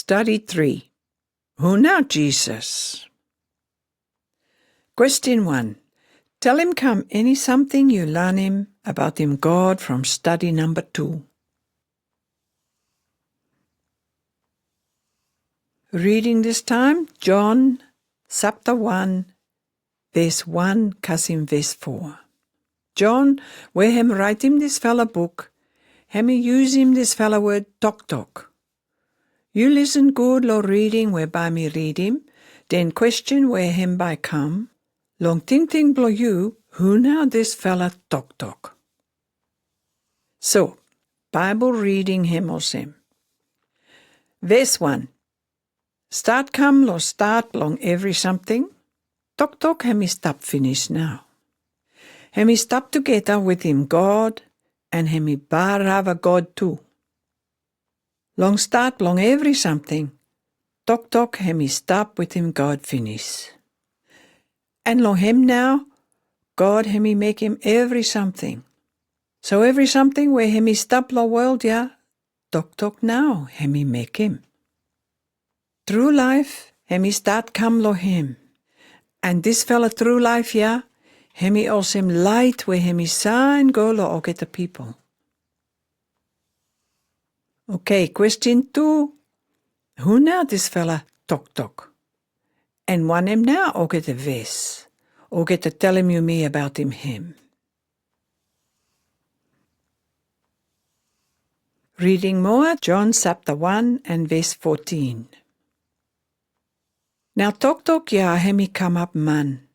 Study 3. Who now Jesus? Question 1. Tell him come any something you learn him about him God from study number 2. Reading this time, John chapter 1, verse 1, kasim verse 4. John, where him write him this fella book, him use him this fella word tok. You listen good lo reading whereby me read him, then question where him by come, long ting blow you, who now this fella tok. So, Bible reading him or him. Verse 1. Start come lo start long every something. Tok hemi stop finish now. Hemi stop together with him God, and hemi bar have a God too. Long start long every something. Tok hemi stop with him God finish. And long him now, God hemi make him every something. So every something where hemi stop lo world ya, tok now hemi make him. True life, hemi start come lo him. And this fella true life ya, hemi also him light where hemi sign go lo og get the people. Okay, question 2. Who now this fella tok? And one him now or get a verse, or get to tell him you me about him. Reading more, John chapter 1 and verse 14. Now tok ya hemi come up man,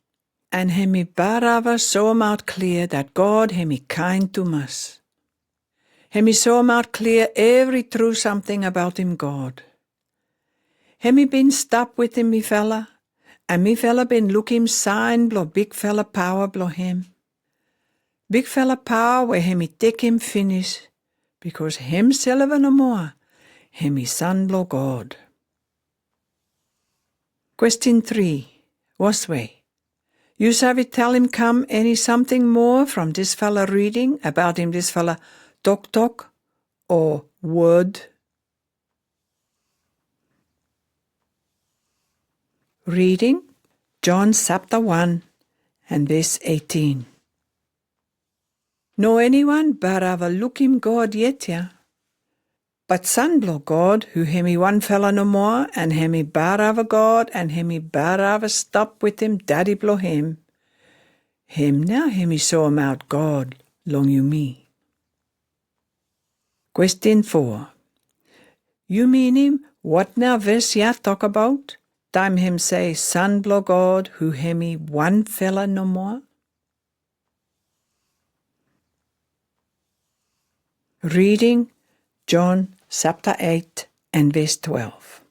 and hemi barava saw him out clear that God hemi kind to us. Hemi saw him out clear every true something about him God. Hemi been stop with him me fella, and me fella been look him sign blow big fella power blow him. Big fella power where hemi take him finish, because him silver no more, hemi son blow God. Question 3. Was way? You savvy tell him come any something more from this fella reading about him this fella tok or word? Reading John chapter 1 and verse 18. No anyone but have a look him God yet ya. But son blow God, who hemi one fella no more, and hemi bar have a God, and hemi bar have a stop with him, daddy blow him. Him now hemi saw him out God, long you me. Question 4. You mean him, what now verse ya talk about? Time him say, son blow God, who hemi one fella no more? Reading John chapter 8 and verse 12.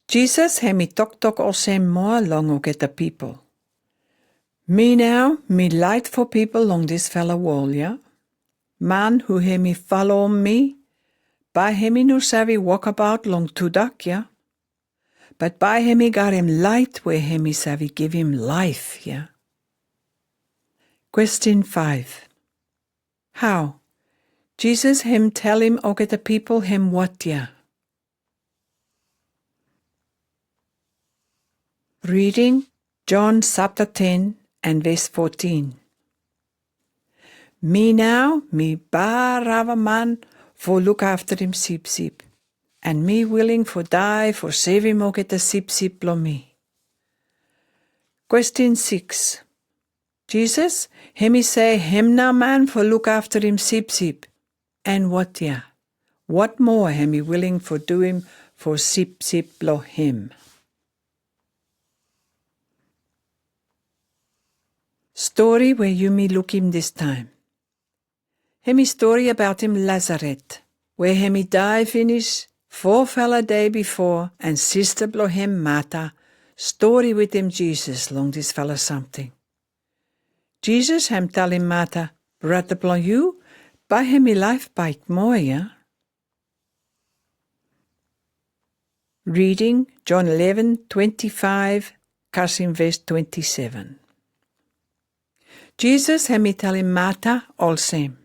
Jesus hemi tok also more long o get the people. Me now, me light for people long this fella wall, ya? Man who hemi follow me, by hemi no savvy walk about long to duck, ya? But by hemi got him light where hemi savvy give him life, ya? Question 5. How? Jesus him tell him or get the people him what, ya? Reading John chapter 10 and verse 14. Me now, me bar have a man for look after him sheep, and me willing for die for save him or get the sheep blow me. Question 6. Jesus, him say him now man for look after him sheep, and what ya? What more him willing for do him for sheep blow him? Story where you me look him this time. Hemi story about him Lazarus, where hemi die finish 4 fella day before, and sister blow him Martha, story with him Jesus long this fella something. Jesus him tell him Martha, brother blow you, by hemi life bite more, ya? Reading John 11:25, kasim verse 27. Jesus hemi tell him Martha all same.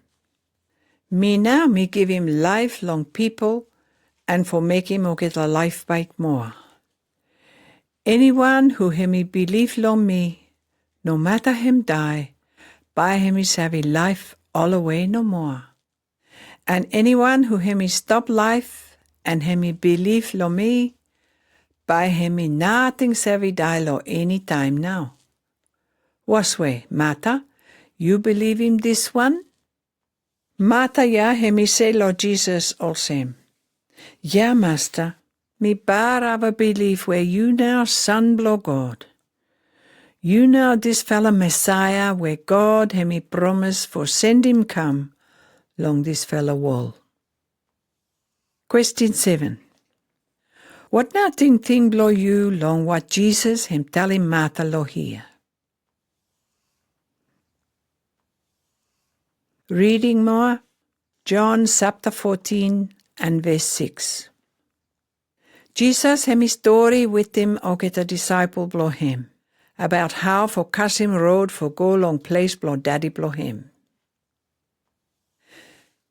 Me now me give him lifelong people, and for make him get a life bite more. Anyone who hemi believe lo me, no matter him die, by him is have life all away no more. And anyone who hemi stop life and hemi believe lo me, by hemi nothing savi die lo any time now. Was way, Martha, you believe him this one? Martha ja hemi say lo Jesus also. Ja, Master, me bara believe where you now son blow God. You know this fella Messiah where God hemi promise for send him come long this fella wall. Question 7. What now thing blow you long what Jesus him tell him Martha lo here? Reading more, John chapter 14 and verse 6. Jesus hemi story with him or get a disciple blow him, about how for Kasim road for go long place blow daddy blow him.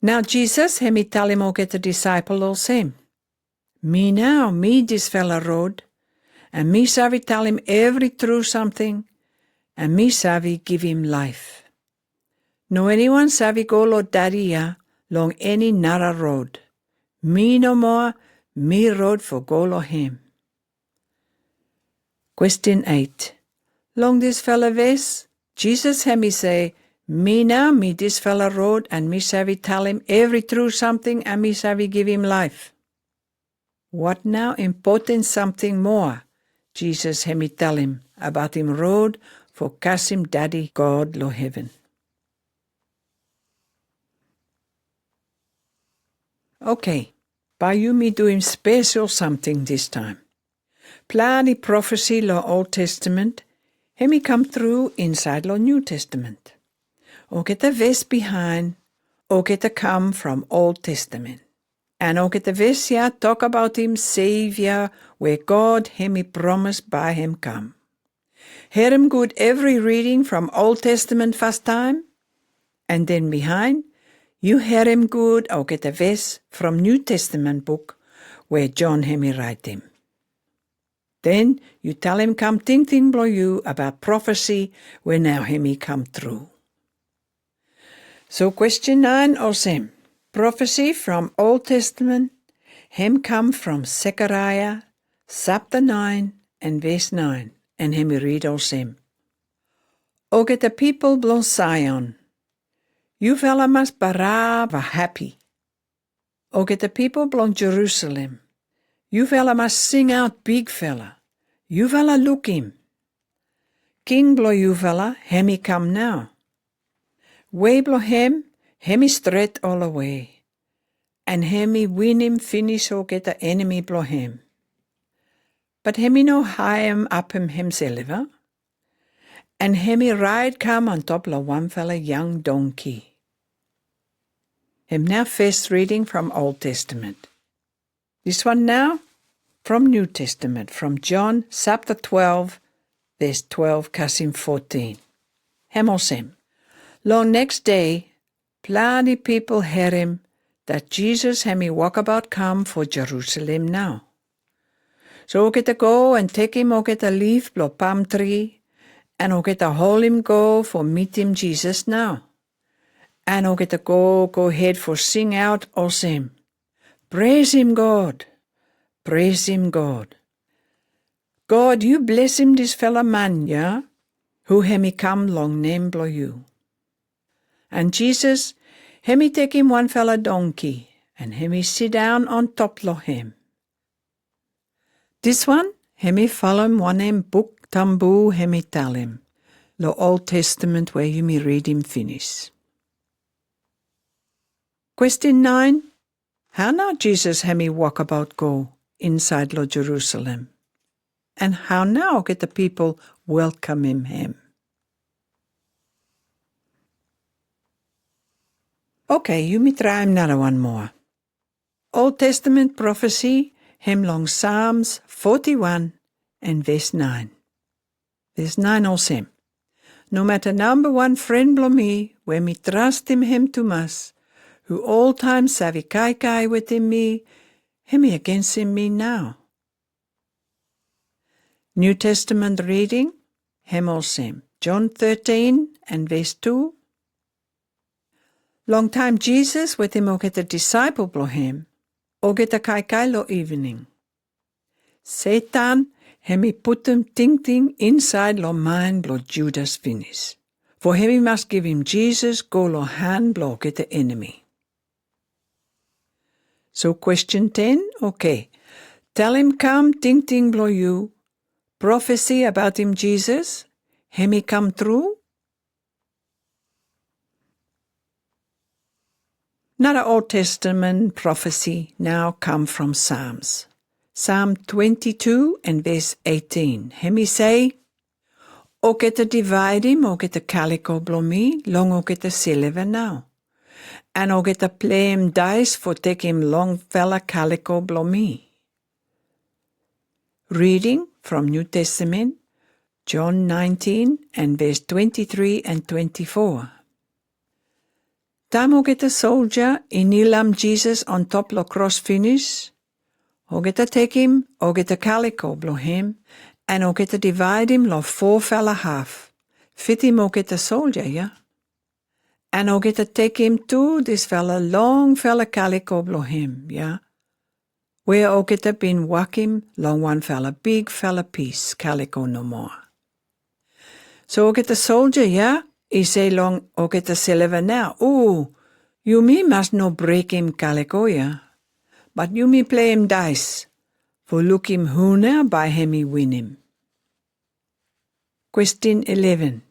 Now Jesus hemi tell him or get a disciple all same. Me now, me this fella road, and me savi tell him every true something, and me savi give him life. No anyone savi go lo daddy ya long any nara road. Me no more, me road for go lo him. Question 8. Long this fella ves, Jesus hemi say, me now, me this fella road, and me savi tell him every true something, and me savi give him life. What now important something more? Jesus hemi tell him about him road for Kasim daddy God lo heaven. Okay, by you me do him special something this time. Plenty prophecy lo Old Testament, hemi come through inside lo New Testament. O get the verse behind, o get the come from Old Testament. And o get the verse here talk about him Savior, where God hemi promise by him come. Hear him good every reading from Old Testament first time, and then behind, you hear him good or get a verse from New Testament book where John hemi write him. Then you tell him come think blow you about prophecy where now hemi come through. So question 9 also. Prophecy from Old Testament, him come from Zechariah chapter 9 and verse 9, and hemi read also. O get the people blow Zion. You fella must bara happy. O get the people blow Jerusalem. You fella must sing out big fella. You fella look him. King blow you fella, hemi come now. Way blow him, hemi straight all away. And hemi win him finish or get the enemy blow him. But hemi no high him up himself, huh? And hemi ride come on top of one fella young donkey. Him now first reading from Old Testament. This one now from New Testament, from John chapter 12, verse 12, Kasim 14. Hemosem. Long next day, plenty people hear him that Jesus hemi walk about come for Jerusalem now. So get to go and take him or get a leaf blow palm tree, and o get to hold him go for meet him Jesus now. And o get to go ahead for sing out also. Praise him God. Praise him God. God, you bless him this fella man, yeah? Who hemi come long name blow you. And Jesus, hemi take him one fella donkey, and hemi sit down on top lo him. This one, hemi follow him one name book tambu hemi tell him. Lo Old Testament where you me read him finish. Question 9. How now Jesus hemi walk about go inside lo Jerusalem? And how now get the people welcome him? Okay, you me try another one more. Old Testament prophecy, him long Psalms 41 and verse 9. Verse 9 also. No matter number one friend blow me, where me trust him too much, who all time savi kai with him me, Hemi against me now. New Testament reading, Hemolsem, John 13 and verse 2. Long time Jesus with him og the disciple blo him, og the kai lo evening. Satan hemi put him ting inside lo mind blo Judas finish. For hemi must give him Jesus go lo hand blo get the enemy. So question 10, okay. Tell him come ting blo you. Prophecy about him Jesus, hemi come true? Another Old Testament prophecy now come from Psalms. Psalm 22 and verse 18. Hemi say, O get a divide him, o get a calico blo me, long o get a silver now. And o get a play him dice for take him long fella calico blo me. Reading from New Testament, John 19 and verse 23 and 24. Time o get a soldier in Nilam Jesus on top lo cross finish. O get a take him, o get a calico blo him, and o get a divide him lo 4 fella half. Fit him o get a soldier, yeah? And o get a take him too, this fella long fella calico blo him, yeah? Where o get a been whack him long one fella, big fella piece, calico no more. So o get a soldier, yeah? He say long o get a silver now. Ooh, you me must no break him calico, yeah? But you me play him dice, for look him hooner by hemi win him. Question 11.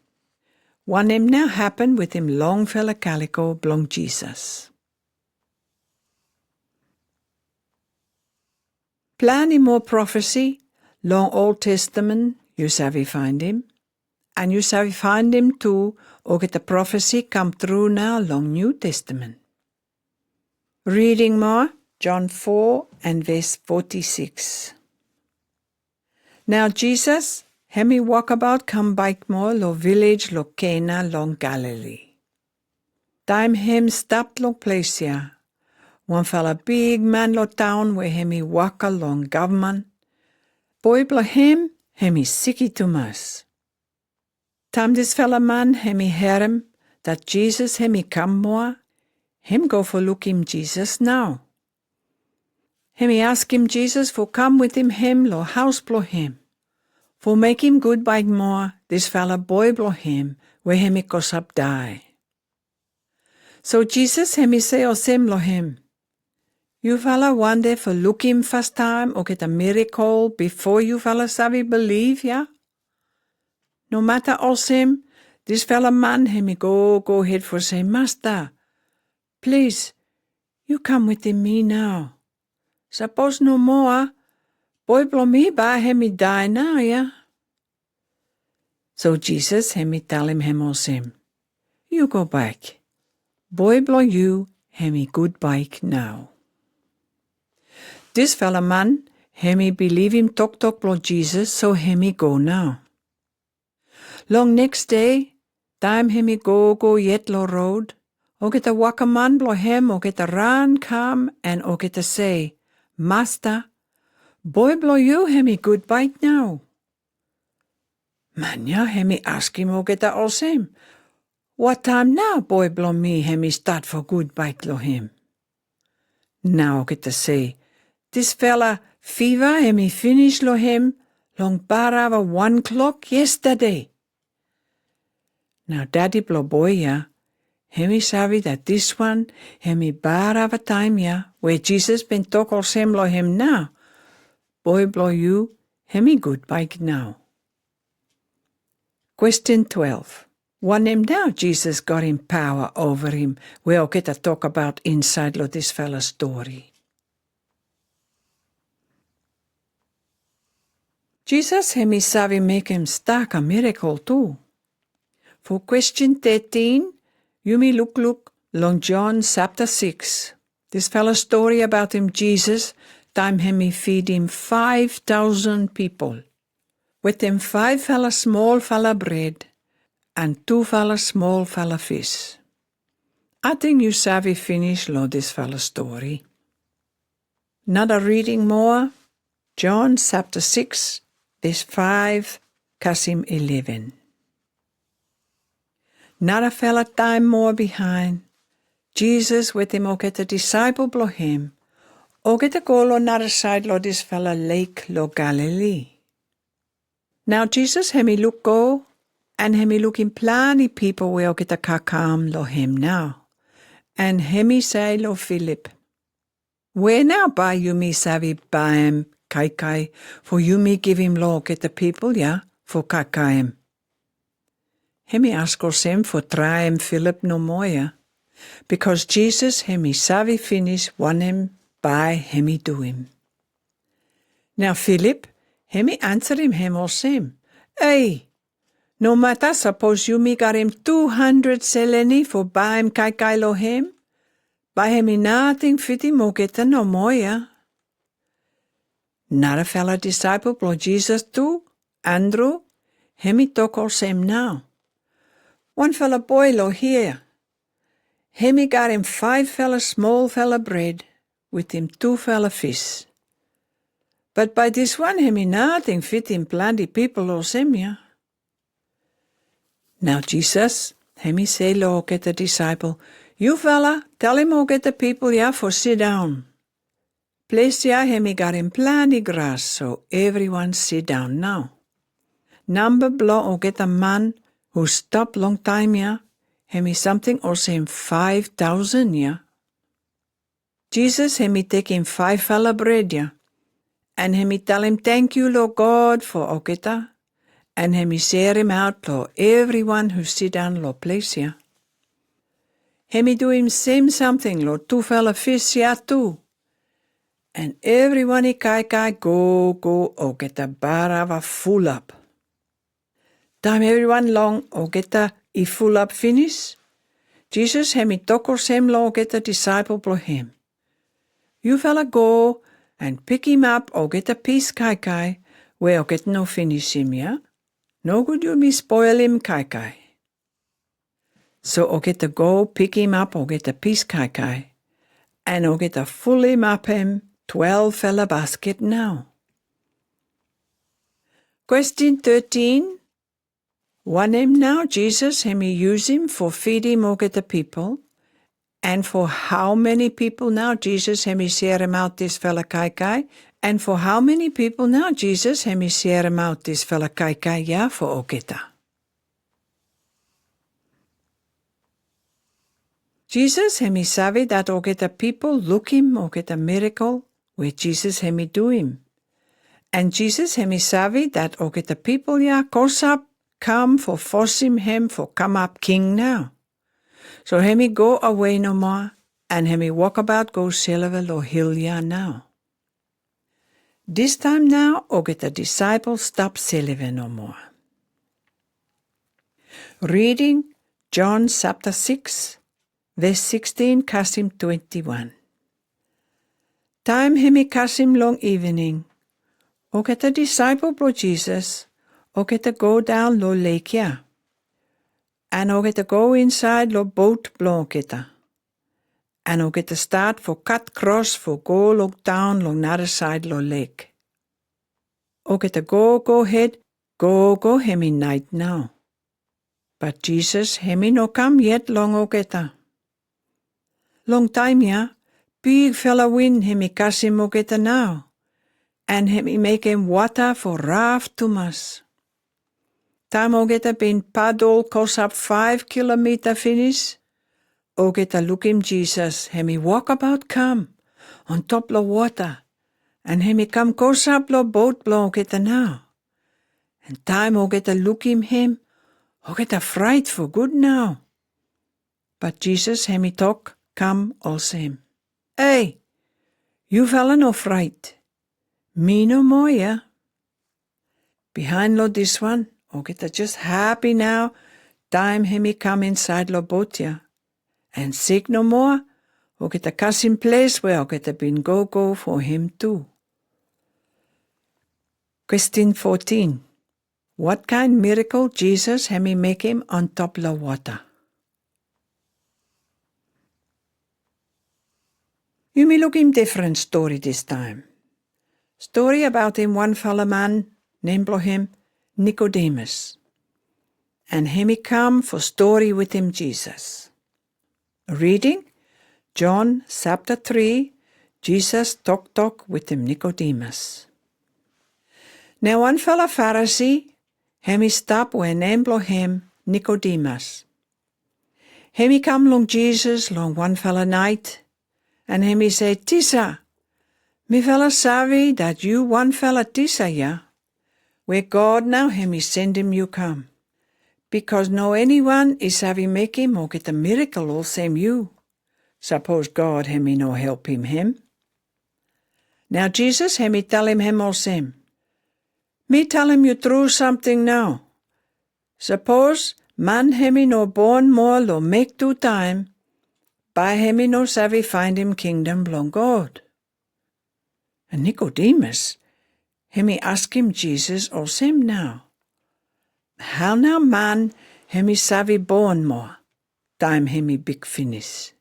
One him now happen with him long fella calico Blong Jesus. Plan him more prophecy, long Old Testament, you savvy find him. And you savvy find him too, or get the prophecy come through now long New Testament. Reading more, John 4 and verse 46. Now Jesus, hemi walk about come bike more lo village lo Cana long Galilee. Time him stopped lo place here. One fella big man lo town where hemi walk along government. Boy blo him, hemi sicky to mas. Time this fella man hemi hear him, that Jesus hemi come more, him go for look him Jesus now. Hemi ask him Jesus for come with him lo house blo him. For make him good by more, this fella boy blo him, where hemi goes up die. So Jesus hemi say o sim lo him, you fella one day for look him first time or get a miracle before you fella savvy believe, yeah? No matter osim, this fella man hemi go ahead for say, Master, please, you come with me now. Suppose no more, boy blo me by hemi die now, yeah? So Jesus hemi tell him osim, you go back. Boy blo you hemi good bike now. This fella man, hemi believe him talk blo Jesus, so hemi go now. Long next day, time hemi go yet lo road, o get a waka man blo hem, o get a run come, and o get a say, Master, boy blo you hemi good bike now. Manya hemi ask him o get a all same. What time now, boy blo me hemi start for good bike lo him? Now o get a say, this fella fever hemi finish lo him long barava 1 o'clock yesterday. Now daddy blo boy ya, hemi savvy that this one hemi barava time ya, where Jesus been talk all same lo him now. Boy blo you, hemi good bike now. Question 12. One him now Jesus got him power over him. We'll get a talk about inside lo this fella's story. Jesus hemi savvy make him stark a miracle too. For question 13, you may look long John chapter 6. This fella's story about him Jesus, time hemi feed him 5,000 people. With him 5 fella small fella bread and 2 fella small fella fish. I think you savvy finish lo this fella's story. Another reading more. John chapter 6, verse 5, kasim 11. Another fella time more behind. Jesus with him ook het a disciple blo him. Ook het a go lo another side lo this fella lake lo Galilee. Now Jesus hemi look go, and hemi look in plenty people we ook het a kakam lo him now. And hemi say lo Philip, where now by you me savi baem kai, for you me give him lo get the people, yeah, for kakaim. Hemi ask us him for try him Philip no more, yeah, because Jesus hemi savi finish want him by hemi do him. Now Philip, hemi answer him or same, hey, no matter suppose you me got him 200 seleni for buy him kai lo him, by hemi nothing fit him or get no more, yeah. Not a fellow disciple blo Jesus too, Andrew, hemi talk all same now. One fella boy lo here. Hemi got him 5 fella small fella bread, with him 2 fella fish. But by this one hemi nothing fit him plenty people lo same, yeah. Now Jesus, hemi say lo get the disciple, you fella, tell him get the people, yeah, for sit down. Place ya hemi got him plenty grass, so everyone sit down now. Number blo o get a man who stop long time, yeah, hemi something or same 5,000, yeah. Jesus hemi take him 5 fella bread, yeah, and hemi tell him thank you, Lord God, for o geta, and hemi share him out, lo everyone who sit down lo place, yeah. Hemi do him same something, lo 2 fella fish, yeah, too. And everyone he kai go, o get a barava full up. Time everyone long, o get a full up finish. Jesus hemi tokos him lo get a disciple blo him. You fella go and pick him up, o get a piece kai, where o get no finish him, yeah? No good you me spoil him kai. So o get a go pick him up, o get a piece kai, and o get a full him up him 12 fella basket now. Question 13. One him now, Jesus, hemi use him for feed him or get the people. And for how many people now, Jesus, hemi share him out this fella kai. And for how many people now, Jesus, hemi share him out this fella kai, yeah, for oketa. Jesus, hemi savi that oketa people look him oketa miracle, where Jesus hemi do him. And Jesus hemi savi that oketa people, yeah, course up, come for force him for come up king now. So hemi go away no more, and hemi walk about go silver lo hill ya now. This time now, o get the disciples stop silver no more. Reading John chapter 6, verse 16, kasim 21. Time hemi kasim long evening. O get the disciple bro Jesus, o get to go down lo lake ya. And o get to go inside lo boat Blong geta. And o get to start for cut cross for go look down lo another side lo lake. O get to go head, go hemi night now. But Jesus hemi no come yet long o geta. Long time ya, big fella wind hemi kasim o geta now. And hemi make him water for raft tumas. Time o geta been paddle cos up 5 kilometer finish. O geta look him Jesus, hemi walk about come, on top lo water, and hemi come cos up lo boat Blong geta now. And time o geta look him, o geta fright for good now. But Jesus hemi talk, come also him. Hey, you fella no fright. Me no more, yeah. Behind lo this one, o geta just happy now, time hemi come inside lo boat, yeah. And sick no more, o geta kasim place where o geta been go for him too. Question 14. What kind miracle Jesus hemi make him on top lo water? You may look him different story this time. Story about him one fella man named him Nicodemus. And him he come for story with him Jesus. Reading John chapter 3, Jesus talk with him Nicodemus. Now one fella Pharisee, him he stop where name him Nicodemus. Him he come long Jesus long one fella night, and him he say, Tisa, me fella savvy that you one fella Tisa ya. Where God now him he send him you come. Because no anyone is savvy make him or get a miracle all same you. Suppose God him he no help him. Now Jesus him he tell him all same. Me tell him you true something now. Suppose man him he no born more lo make 2 time, by him he no savvy find him kingdom Blong God. And Nicodemus, him he ask him Jesus all same now. How now man him he savvy born more, time him he big finish.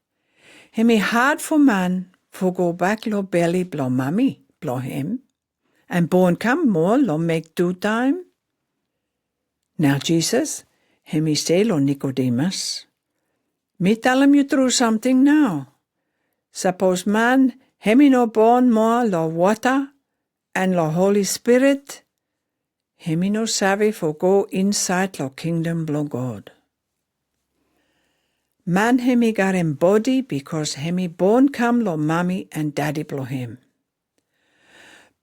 Him he hard for man for go back lo belly blow mommy blow him, and born come more lo make 2 time. Now Jesus, him he say lo Nicodemus, me tell him you true something now. Suppose man him he no born more lo water and lo Holy Spirit, him he no savvy for go inside lo kingdom blow God. Man him he got him body because him he born come lo mommy and daddy blow him.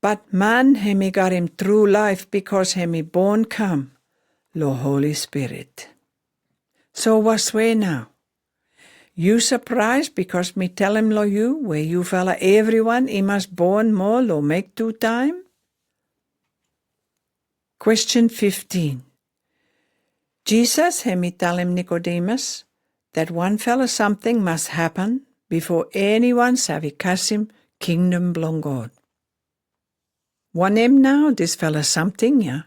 But man him he got him true life because him he born come lo Holy Spirit. So what's way now? You surprised because me tell him lo you where you fella everyone he must born more lo make 2 time? Question 15. Jesus him he tell him Nicodemus that one fella something must happen before anyone savvy cuss him kingdom Blong God. One name now this fella something, yeah?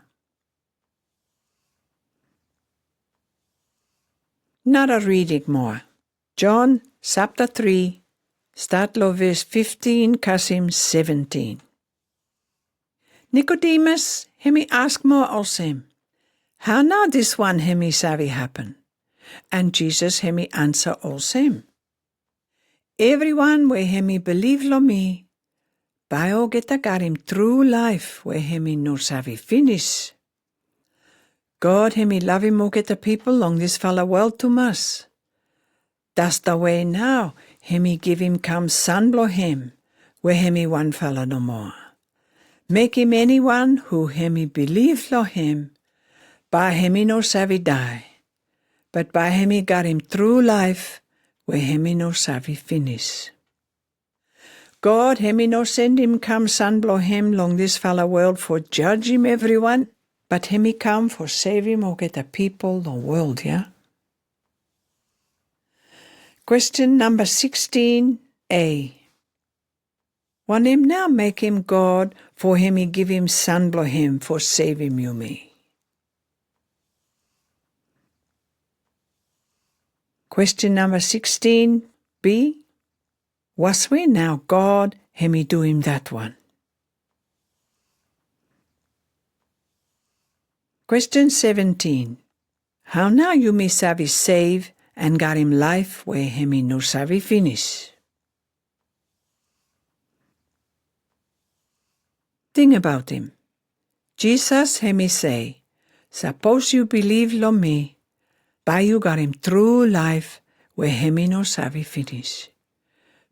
Not a reading more. John chapter 3, start lo verse 15, Kasim 17. Nicodemus, him he ask more also, how now this one him he savvy happen? And Jesus him he answer also. Everyone where him he believe lo me, by all get a got him true life where him he no savvy finish. God him he love him or get the people long this fella world to us. That's the way now him he give him come son blow him, where him he one fella no more. Make him anyone who him he believe lo him, by him he no savvy die, but by him he got him true life, where him he no savvy finish. God him he no send him come son blow him long this fella world for judge him everyone, but him he come for save him or get the people the world, yeah? Question number 16a. One him now make him God, for him he give him son blow him for save him you me. Question number 16b. Was we now God him he do him that one? Question 17. How now you me savvy save and got him life where him he no savvy finish? Think about him. Jesus him he say, suppose you believe lo me, by you got him true life where him he no savvy finish.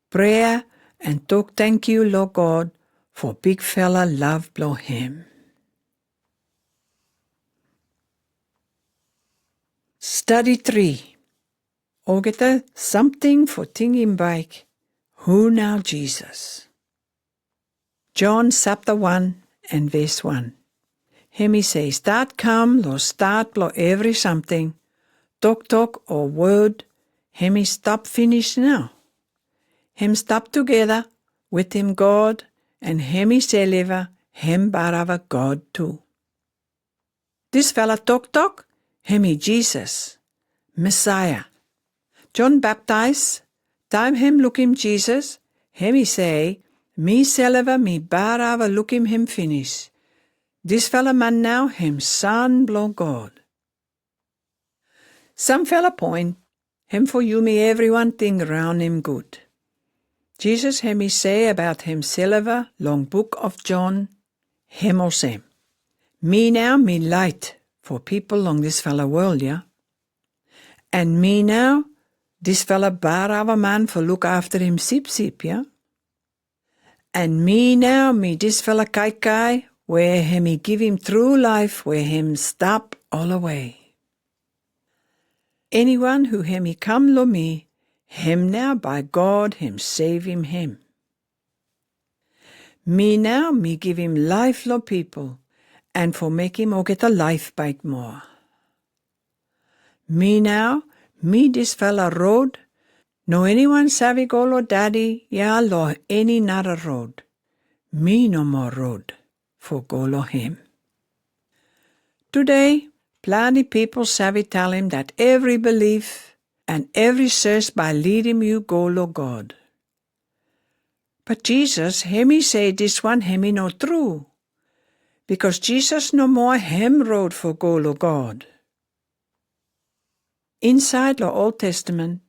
Prayer and talk thank you lo God for big fella love blow him. Study 3. Or get a something for thinking back. Who now Jesus? John chapter 1 and verse 1. Him he say, start come, lo start lo every something. Talk or word. Him he stop finish now. Him stop together with him God, and him he say live, him barava God too. This fella talk, him he Jesus, Messiah. John baptize, time him look him Jesus, Hemi say, me selva me barava look him finish. This fella man now, him son blow God. Some fella point, him for you me everyone thing round him good. Jesus hemi say about him selva long book of John, him or same. Me now me light for people long this fella world, yeah? And me now, this fella barava man for look after him sip, yeah? And me now, me this fella kai, where him give him true life, where him stop all away. Anyone who him come lo me, him now by God him save him. Me now, me give him life lo people, and for make him o get a life bite more. Me now, me this fella road, no anyone savvy go lo daddy, ya lo any nada road. Me no more road, for go lo him. Today, plenty people savvy tell him that every belief and every search by lead him you go lo God. But Jesus, hemi say this one hemi no true, because Jesus no more him road for go lo God. Inside the Old Testament,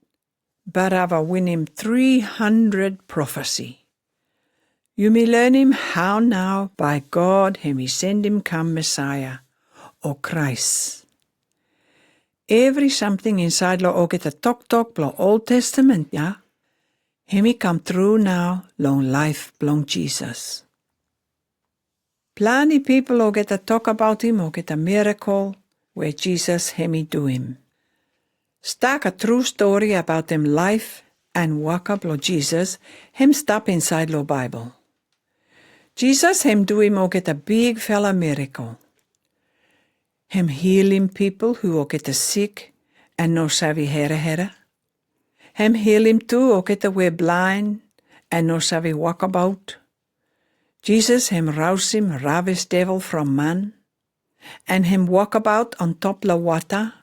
Barava win him 300 prophecy. You may learn him how now by God him he send him come Messiah or Christ. Every something inside lo ook get a talk blo Old Testament, yeah? Him he come through now long life blong Jesus. Plenty people ook get a talk about him or get a miracle where Jesus him he do him. Stack a true story about him life and walk up lo Jesus, him stop inside lo Bible. Jesus him do him o get a big fella miracle. Him healing people who o get a sick and no savvy here. Him heal him too o get a way blind and no savvy walk about. Jesus him rouse him ravish devil from man, and him walk about on top la water.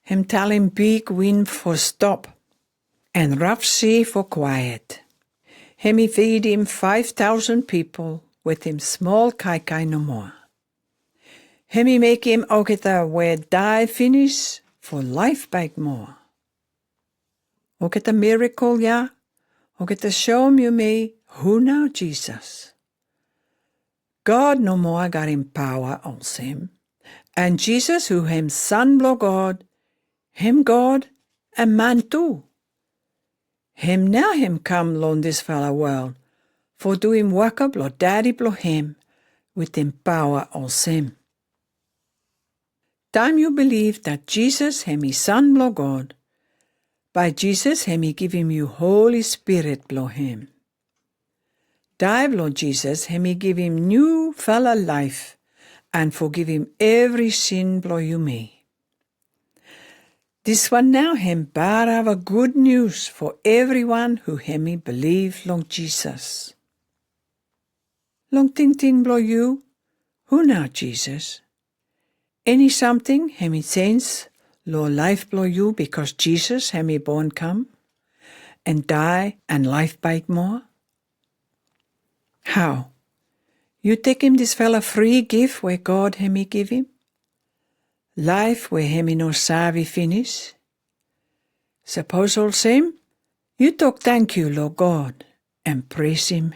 Him tell him big wind for stop, and rough sea for quiet. Him he feed him 5,000 people with him small kai no more. Him he make him ook it a where die finish for life back more. Ook it a miracle, yeah? Ook it a show you me who now Jesus. God no more got him power also him, and Jesus who him son blow God, him God and man too. Him now him come lon this fella world, for do him work up lo daddy blow him, with him power also him. Time you believe that Jesus him his son blow God, by Jesus him he give him you Holy Spirit blow him. Die blow Jesus him he give him new fella life, and forgive him every sin blow you me. This one now him bar have a good news for everyone who him he believe long Jesus. Long ting blow you, who now Jesus? Any something him he sense lo life blow you because Jesus him he born come and die and life bite more? How? You take him this fella free gift where God him he give him? Life where him he no savvy finish? Suppose all same, you talk thank you, Lord God, and praise him.